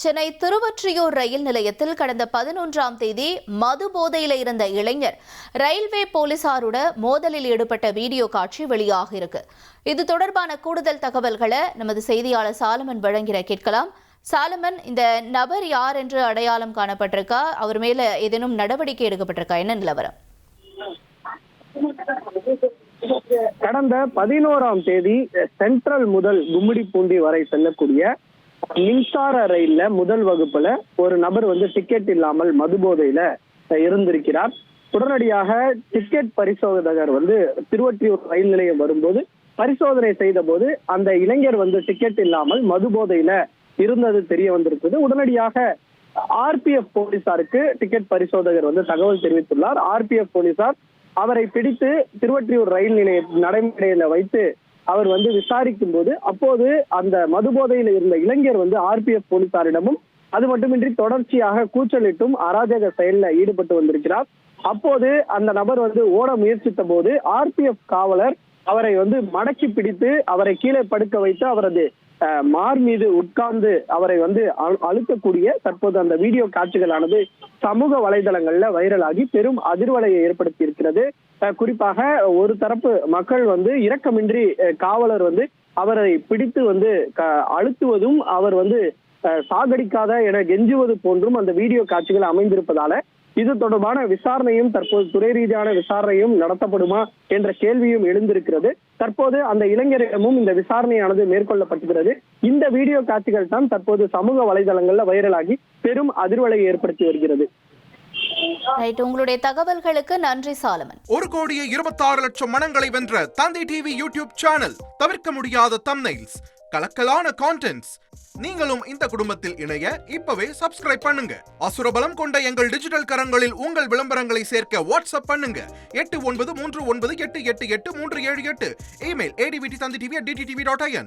சென்னை திருவொற்றியூர் ரயில் நிலையத்தில் கடந்த 11ஆம் தேதி மது போதையில் இருந்த இளைஞர் ரயில்வே போலீசாரோட மோதலில் ஈடுபட்ட வீடியோ காட்சி வெளியாக இருக்கு. இது தொடர்பான கூடுதல் தகவல்களை நமது செய்தியாளர் சாலமன் வழங்கிட கேட்கலாம். சாலமன், இந்த நபர் யார் என்று அடையாளம் காணப்பட்டிருக்கா? அவர் மேல ஏதேனும் நடவடிக்கை எடுக்கப்பட்டிருக்கா? என்ன நிலவரம்? கடந்த 11ஆம் தேதி சென்ட்ரல் முதல் கும்மிடிப்பூண்டி வரை செல்லக்கூடிய மின்சார ரயில்ல முதல் வகுப்புல ஒரு நபர் டிக்கெட் இல்லாமல் மது போதையில இருந்திருக்கிறார். உடனடியாக டிக்கெட் பரிசோதகர் திருவொற்றியூர் ரயில் நிலையம் வரும்போது பரிசோதனை செய்த போது அந்த இளைஞர் டிக்கெட் இல்லாமல் மது போதையில இருந்தது தெரிய வந்திருக்குது. உடனடியாக ஆர்பிஎஃப் போலீசாருக்கு டிக்கெட் பரிசோதகர் தகவல் தெரிவித்துள்ளார். ஆர்பிஎஃப் போலீசார் அவரை பிடித்து திருவொற்றியூர் ரயில் நிலைய நடைமுறையில வைத்து அவர் விசாரிக்கும் போது அப்போது அந்த மது போதையில் இருந்த இளைஞர் ஆர்பிஎஃப் போலீசாரிடமும் அது மட்டுமின்றி தொடர்ச்சியாக கூச்சலிட்டும் அராஜக செயலில் ஈடுபட்டு வந்திருக்கிறார். அப்போது அந்த நபர் ஓட முயற்சித்த போது ஆர்பிஎஃப் காவலர் அவரை மடக்கி பிடித்து அவரை கீழே படுக்க வைத்து அவரது மார் மீது உட்கார்ந்து அவரை அழுத்தக்கூடிய தற்போது அந்த வீடியோ காட்சிகளானது சமூக வலைதளங்கள்ல வைரலாகி பெரும் அதிர்வலையை ஏற்படுத்தி இருக்கிறது. குறிப்பாக ஒரு தரப்பு மக்கள் இரக்கமின்றி காவலர் அவரை பிடித்து அழுத்துவதும் அவர் சாகடிக்காத என கெஞ்சுவது போன்றும் அந்த வீடியோ காட்சிகள் அமைந்திருப்பதால இது தொடர்பான விசாரணையும் தற்போது துறை ரீதியான விசாரணையும் நடத்தப்படுமா என்ற கேள்வியும் எழுந்திருக்கிறது. தற்போது அந்த இளைஞரிடமும் இந்த விசாரணையானது மேற்கொள்ளப்பட்டுகிறது. இந்த வீடியோ காட்சிகள் தான் தற்போது சமூக வலைதளங்கள்ல வைரலாகி பெரும் அதிர்வலையை ஏற்படுத்தி வருகிறது. உங்களுடைய தகவல்களுக்கு நன்றி சாலமன். 1,26,00,000 மனங்களை வென்ற தந்தி டிவி யூடியூப் சேனல். தவிர்க்க முடியாத தம்ப்நெயில்ஸ், கலக்கலான கான்டென்ட்ஸ். நீங்களும் இந்த குடும்பத்தில் இணைய இப்பவே சப்ஸ்கிரைப் பண்ணுங்க. அசுரபலம் கொண்ட எங்கள் டிஜிட்டல் கரங்களில் உங்கள் விளம்பரங்களை சேர்க்க வாட்ஸ்அப் பண்ணுங்க. 8939888838. Email advttv@dttv.in.